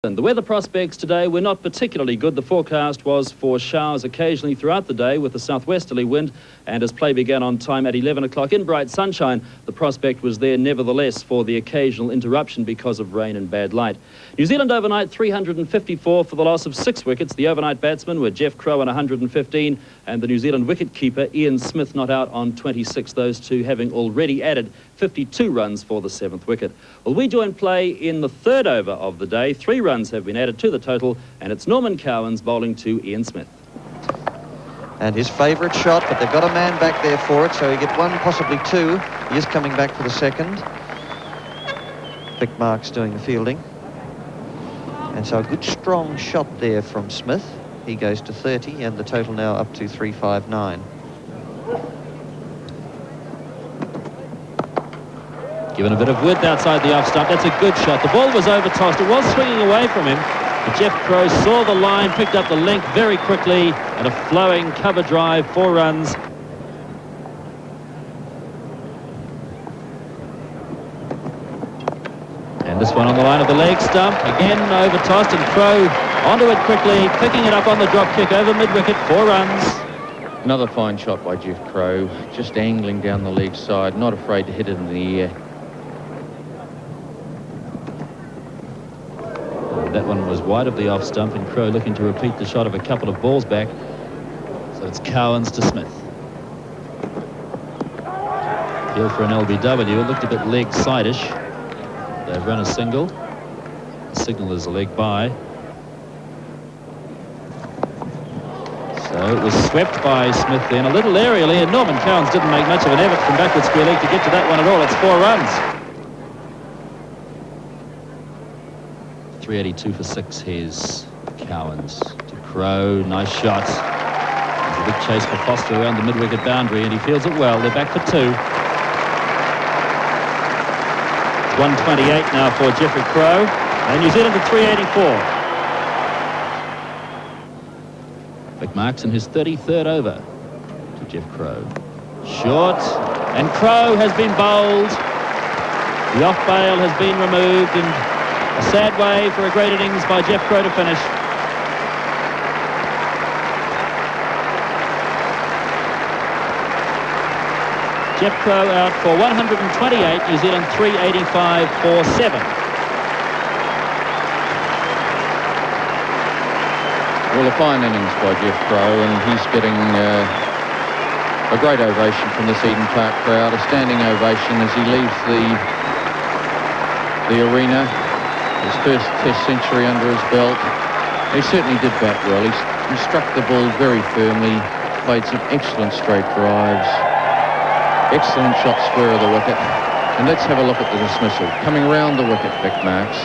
And the weather prospects today were not particularly good. The forecast was for showers occasionally throughout the day with a southwesterly wind, and as play began on time at 11 o'clock in bright sunshine, the prospect was there nevertheless for the occasional interruption because of rain and bad light. New Zealand overnight 354 for the loss of 6 wickets. The overnight batsmen were Jeff Crowe on 115 and the New Zealand wicket-keeper Ian Smith not out on 26, those two having already added 52 runs for the 7th wicket. Well, we join play in the 3rd over of the day. 3 runs have been added to the total, and it's Norman Cowans bowling to Ian Smith. And his favourite shot, but they've got a man back there for it, so he get 1, possibly 2. He is coming back for the 2nd. Vic Marks doing the fielding. And so a good strong shot there from Smith. He goes to 30, and the total now up to 359. Given a bit of width outside the off stump. That's a good shot. The ball was over-tossed. It was swinging away from him. But Jeff Crowe saw the line, picked up the length very quickly, and a flowing cover drive, 4 runs. And this one on the line of the leg stump. Again over-tossed, and Crowe onto it quickly, picking it up on the drop kick over mid-wicket, 4 runs. Another fine shot by Jeff Crowe, just angling down the leg side, not afraid to hit it in the air. That one was wide of the off stump, and Crowe looking to repeat the shot of a couple of balls back. So it's Cowans to Smith. Appeal for an LBW. It looked a bit leg side-ish. They've run a single. The signal is a leg by. So it was swept by Smith then, a little aerially, and Norman Cowans didn't make much of an effort from backward square leg to get to that one at all. It's 4 runs. 382 for 6. Here's Cowans to Crowe. Nice shot. There's a big chase for Foster around the mid-wicket boundary, and he fields it well. They're back for 2. 128 now for Jeffrey Crowe, and New Zealand at 384. Vic Marks in his 33rd over to Jeff Crowe. Short, and Crowe has been bowled. The off bail has been removed, and a sad way for a great innings by Jeff Crowe to finish. Jeff Crowe out for 128, New Zealand 385 for 7. Well, a fine innings by Jeff Crowe, and he's getting a great ovation from this Eden Park crowd, a standing ovation as he leaves the arena. His first Test century under his belt. He certainly did bat well. He struck the ball very firmly, played some excellent straight drives, excellent shot square of the wicket. And let's have a look at the dismissal. Coming round the wicket, Vic Marks,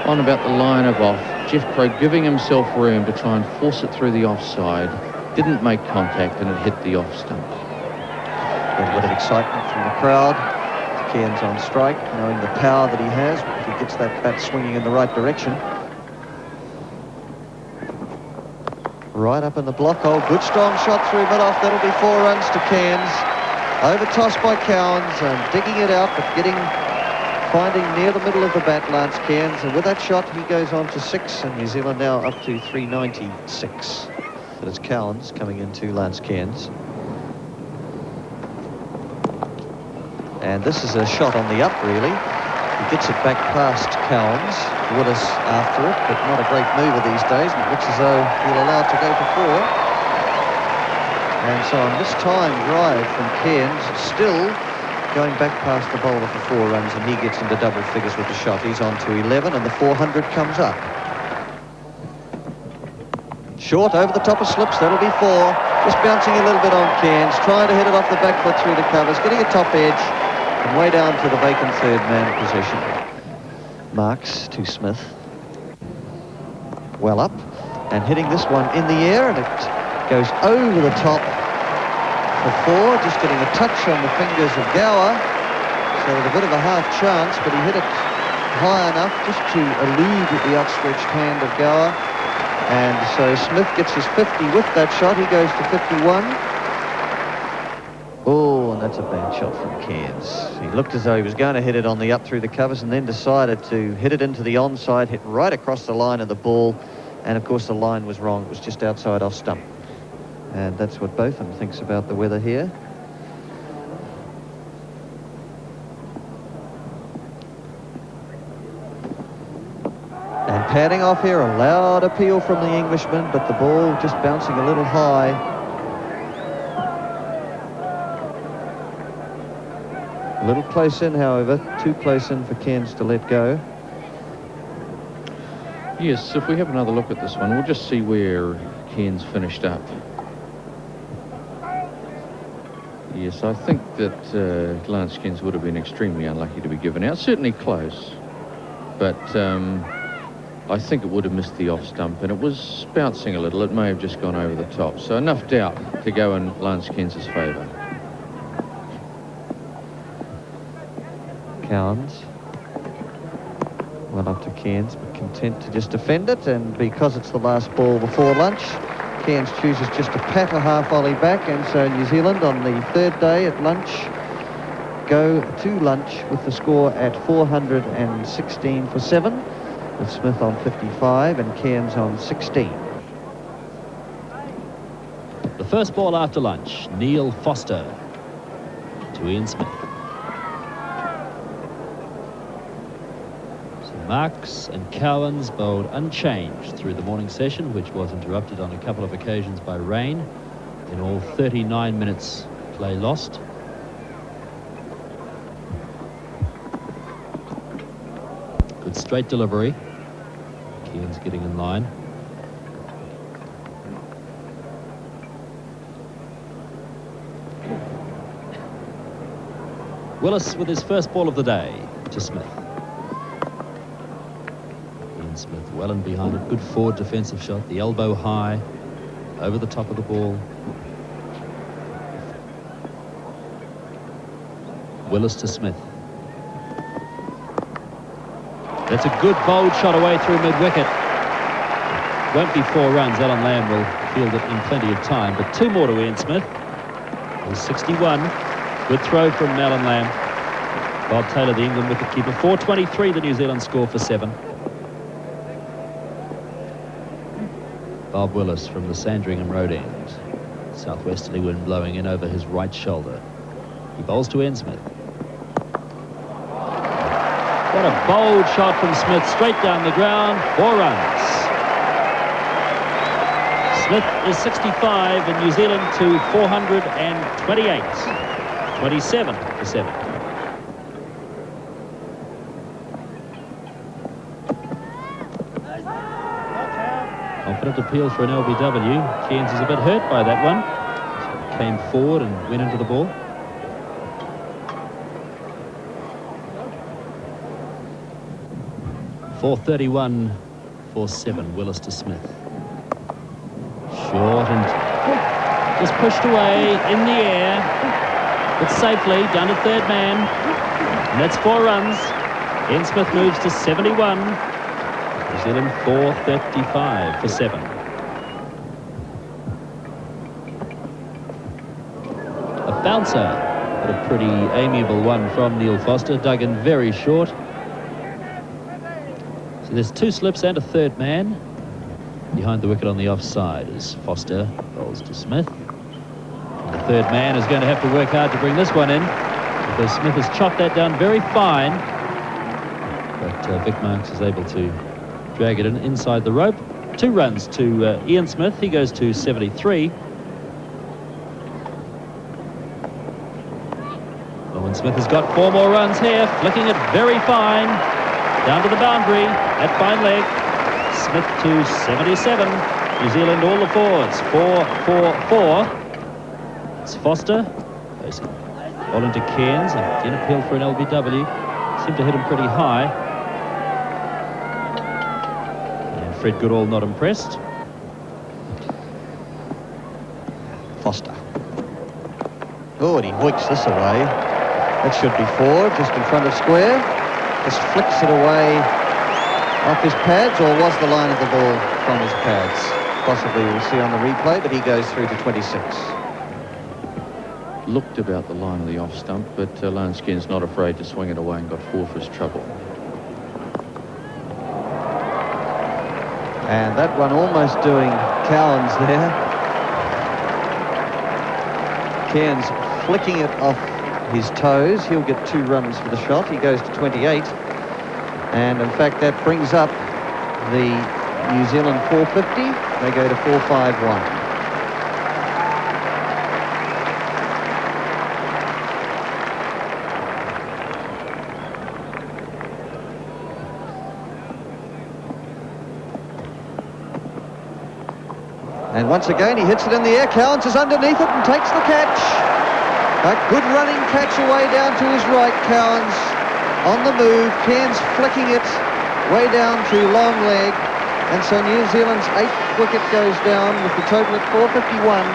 on about the line of off. Jeff Crowe giving himself room to try and force it through the offside. Didn't make contact, and it hit the off stump. A bit of excitement from the crowd. Cairns on strike, knowing the power that he has if he gets that bat swinging in the right direction. Right up in the block hole, good strong shot through mid-off. That'll be 4 runs to Cairns. Over-tossed by Cowans and digging it out, but finding near the middle of the bat, Lance Cairns. And with that shot, he goes on to 6, and New Zealand now up to 396. But it's Cowans coming into Lance Cairns. And this is a shot on the up, really. He gets it back past Cowans. Willis after it, but not a great mover these days. And it looks as though he'll allow it to go for 4. And so on this time drive from Cairns, still going back past the bowler for 4 runs, and he gets into double figures with the shot. He's on to 11, and the 400 comes up. Short over the top of slips, that'll be 4. Just bouncing a little bit on Cairns, trying to hit it off the back foot through the covers, getting a top edge. And way down to the vacant 3rd man position. Marks to Smith. Well up, and hitting this one in the air, and it goes over the top for 4, just getting a touch on the fingers of Gower. So with a bit of a half chance, but he hit it high enough just to elude the outstretched hand of Gower. And so Smith gets his 50 with that shot. He goes to 51. Oh, and that's a bad shot from Cairns. He looked as though he was going to hit it on the up through the covers and then decided to hit it into the onside, hit right across the line of the ball. And of course the line was wrong. It was just outside off stump. And that's what Botham thinks about the weather here. And padding off here, a loud appeal from the Englishman, but the ball just bouncing a little high. A little close in, however, too close in for Cairns to let go. Yes, if we have another look at this one, we'll just see where Cairns finished up. Yes, I think that Lance Cairns would have been extremely unlucky to be given out. Certainly close, but I think it would have missed the off stump, and it was bouncing a little. It may have just gone over the top. So enough doubt to go in Lance Cairns' favour. Cowans. Well up to Cairns, but content to just defend it, and because it's the last ball before lunch, Cairns chooses just to pat a half volley back, and so New Zealand on the third day at lunch go to lunch with the score at 416 for 7, with Smith on 55 and Cairns on 16. The first ball after lunch, Neil Foster to Ian Smith. Marks and Cowans bowled unchanged through the morning session, which was interrupted on a couple of occasions by rain. In all, 39 minutes play lost. Good straight delivery. Cairns getting in line. Willis with his first ball of the day to Smith. Smith well and behind it. Good forward defensive shot. The elbow high over the top of the ball. Willis to Smith. That's a good bold shot away through mid-wicket. Won't be 4 runs. Alan Lamb will field it in plenty of time, but 2 more to Ian Smith. He's 61. Good throw from Alan Lamb. Bob Taylor, the England wicket-keeper. 423 the New Zealand score for 7. Bob Willis from the Sandringham Road end. Southwesterly wind blowing in over his right shoulder. He bowls to Ian Smith. What a bold shot from Smith, straight down the ground. 4 runs. Smith is 65 and New Zealand to 428. 27 for 7. Confident appeal for an LBW. Cairns is a bit hurt by that one. So came forward and went into the ball. .431 for 7. Willis to Smith. Short and just pushed away in the air, but safely down to third man. And that's 4 runs. Ian Smith moves to 71. New Zealand 435 for 7. A bouncer, but a pretty amiable one from Neil Foster, dug in very short. So there's 2 slips and a third man. Behind the wicket on the offside is Foster, bowls to Smith. And the third man is going to have to work hard to bring this one in, because Smith has chopped that down very fine. But Vic Marks is able to drag it in inside the rope. 2 runs to Ian Smith. He goes to 73. Owen Smith has got 4 more runs here, flicking it very fine down to the boundary at fine leg. Smith to 77. New Zealand all the forwards. 4-4-4. It's Foster facing all into Cairns, and again appeal for an LBW. Seemed to hit him pretty high. And Fred Goodall not impressed. Foster. Oh, and he hoiks this away. That should be 4, just in front of square. Just flicks it away off his pads, or was the line of the ball from his pads? Possibly we'll see on the replay, but he goes through to 26. looked about the line of the off stump, but Lanskin's not afraid to swing it away and got 4 for his trouble. And that one almost doing Cowans there. Cairns flicking it off his toes. He'll get 2 runs for the shot. He goes to 28. And in fact, that brings up the New Zealand 450. They go to 451. And once again, he hits it in the air. Cowans is underneath it and takes the catch. A good running catch away down to his right. Cowans on the move. Cairns flicking it way down to long leg. And so New Zealand's 8th wicket goes down with the total at 451.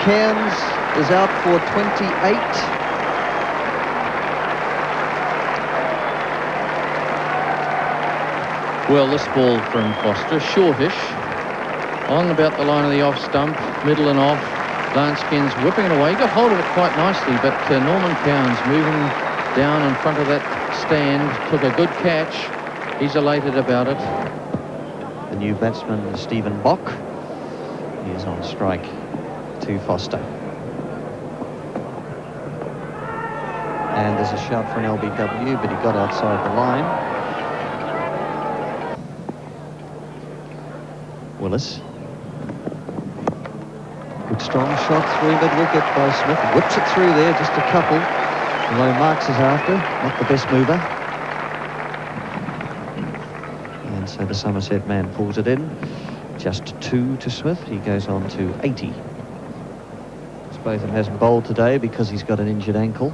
Cairns is out for 28. Well, this ball from Foster, shortish. On about the line of the off stump, middle and off. Lanskin's whipping it away. He got hold of it quite nicely, but Norman Cowans moving down in front of that stand, took a good catch. He's elated about it. The new batsman, Stephen Bock, he is on strike to Foster. And there's a shout for an LBW, but he got outside the line. Willis. Good strong shot through mid-wicket by Smith. Whips it through there, just a couple. Although Marks is after, not the best mover. And so the Somerset man pulls it in. Just 2 to Smith. He goes on to 80. Botham hasn't bowled today because he's got an injured ankle.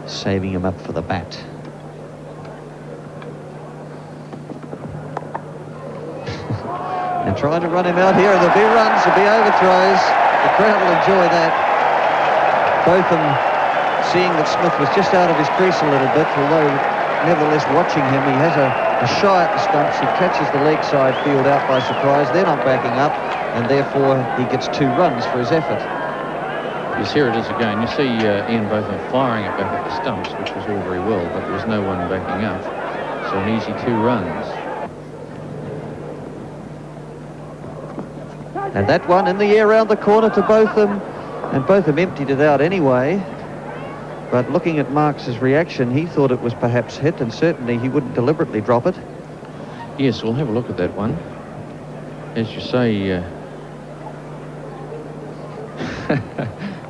Saving him up for the bat. And trying to run him out here, and there'll be runs, there'll be overthrows. The crowd will enjoy that. Botham seeing that Smith was just out of his crease a little bit, although nevertheless watching him, he has a shy at the stumps. He catches the leg side field out by surprise. They're not backing up, and therefore he gets 2 runs for his effort. Yes, here it is again. You see Ian Botham firing it back at the stumps, which was all very well, but there was no one backing up. So an easy 2 runs. And that one in the air round the corner to Botham, and Botham emptied it out anyway. But looking at Marks's reaction, he thought it was perhaps hit, and certainly he wouldn't deliberately drop it. Yes, we'll have a look at that one. As you say,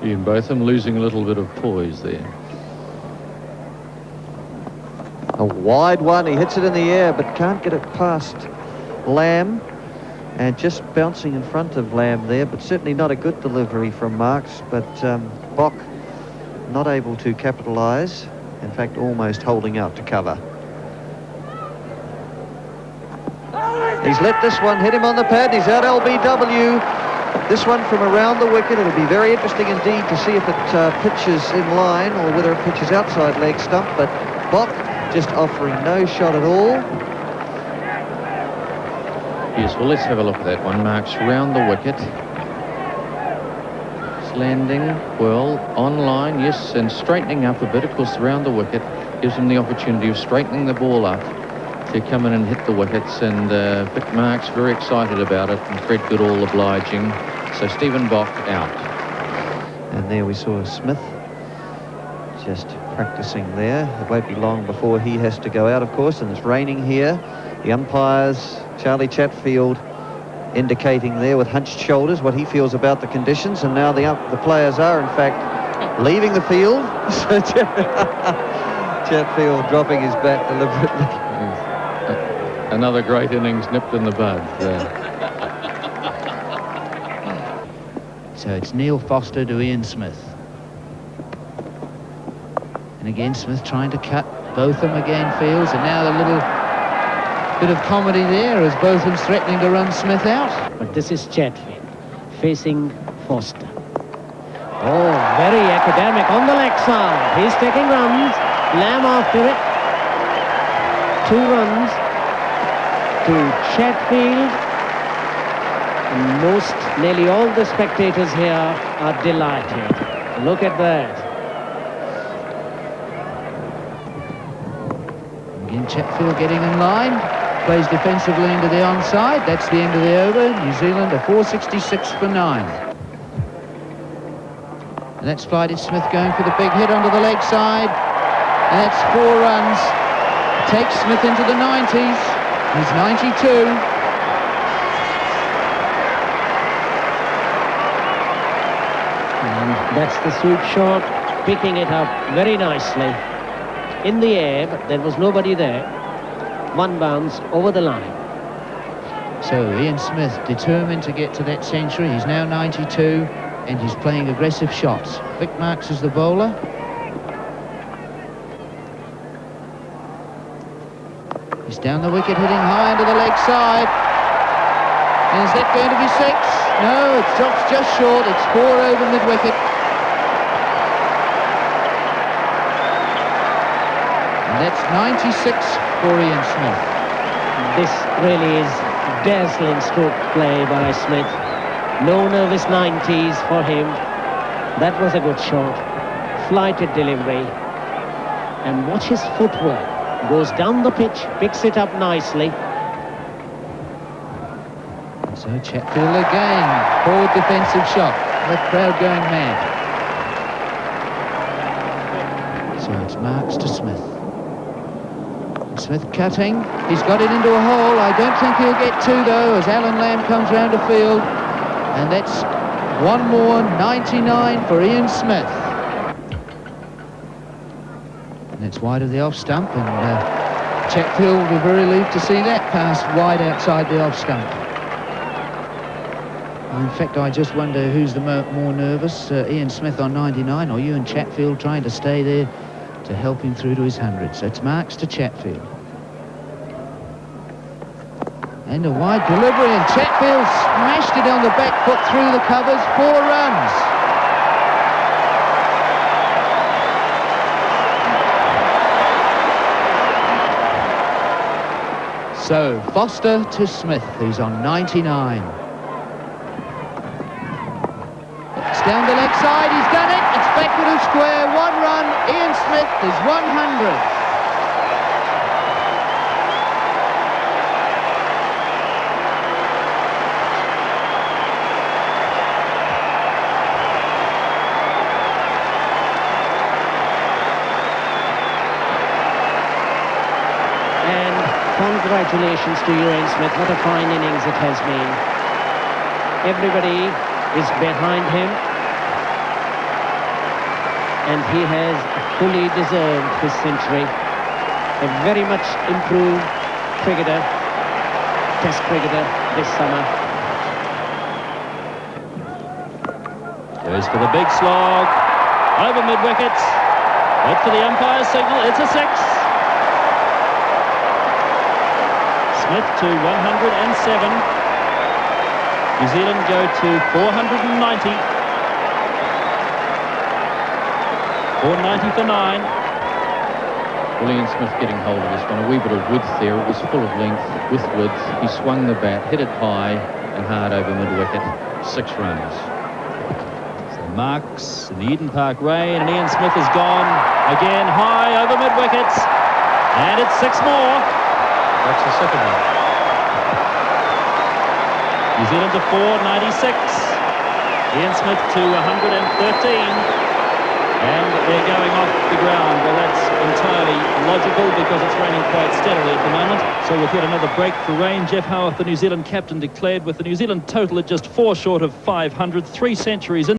Ian Botham losing a little bit of poise there. A wide one, he hits it in the air, but can't get it past Lamb. And just bouncing in front of Lamb there, but certainly not a good delivery from Marks. But Bock not able to capitalise, in fact almost holding out to cover. He's let this one hit him on the pad, he's out LBW. This one from around the wicket, it'll be very interesting indeed to see if it pitches in line or whether it pitches outside leg stump, but Bock just offering no shot at all. Yes, well, let's have a look at that one. Marks round the wicket. It's landing well, on line, yes, and straightening up a bit. Of course, round the wicket gives him the opportunity of straightening the ball up to come in and hit the wickets, and but Marks very excited about it, and Fred Goodall obliging. So Stephen Bock out. And there we saw Smith just practicing there. It won't be long before he has to go out, of course, and it's raining here. The umpires, Charlie Chatfield, indicating there with hunched shoulders what he feels about the conditions, and now the players are in fact leaving the field. So Chatfield dropping his bat deliberately. Another great innings nipped in the bud. So it's Neil Foster to Ian Smith. And again Smith trying to cut. Botham again fields, and now the little bit of comedy there as Botham's threatening to run Smith out. But this is Chatfield facing Foster. Oh, very academic on the leg side. He's taking runs. Lamb after it. 2 runs to Chatfield. Nearly all the spectators here are delighted. Look at that. Again, Chatfield getting in line. Plays defensively into the onside. That's the end of the over. New Zealand are 466 for 9. And that's Flighted Smith going for the big hit onto the leg side. And that's 4 runs. Takes Smith into the 90s. He's 92. And that's the sweep shot, picking it up very nicely. In the air, but there was nobody there. 1 bounce over the line. So Ian Smith determined to get to that century. He's now 92 and he's playing aggressive shots. Vic Marks is the bowler. He's down the wicket, hitting high under the leg side. And is that going to be 6? No, it drops just short. It's 4 over mid-wicket. And that's 96 for Ian Smith. This really is dazzling stroke play by Smith. No nervous 90s for him. That was a good shot. Flighted delivery. And watch his footwork. Goes down the pitch, picks it up nicely. So Chatfield again, forward defensive shot. The crowd going mad. So it's Marks to Smith. Smith cutting. He's got it into a hole. I don't think he'll get 2 though, as Alan Lamb comes round the field. And that's 1 more, 99 for Ian Smith. And it's wide of the off stump, and Chatfield will be very relieved to see that pass wide outside the off stump. In fact, I just wonder who's the more nervous, Ian Smith on 99 or Ewan Chatfield trying to stay there to help him through to his 100. So it's Marks to Chatfield. And a wide delivery, and Chatfield smashed it on the back foot through the covers. 4 runs. So Foster to Smith, who's on 99. Down the leg side, he's done it. It's backward of square, 1 run. Ian Smith is 100. And congratulations to you, Ian Smith. What a fine innings it has been. Everybody is behind him. And he has fully deserved his century. A very much improved cricketer, Test cricketer this summer. Goes for the big slog, over mid-wicket. Wait for the umpire's signal, it's a 6. Smith to 107. New Zealand go to 490. 490 for 9. William Smith getting hold of this one. A wee bit of width there. It was full of length with width. He swung the bat, hit it high and hard over mid-wicket. 6 runs. So Marks in the Eden Park rain, and Ian Smith is gone again high over mid-wicket. And it's 6 more. That's the second one. New Zealand to 496. Ian Smith to 113. And they're going off the ground. Well, that's entirely logical because it's raining quite steadily at the moment. So with yet another break for rain, Jeff Howarth, the New Zealand captain, declared with the New Zealand total at just 4 short of 500, 3 centuries in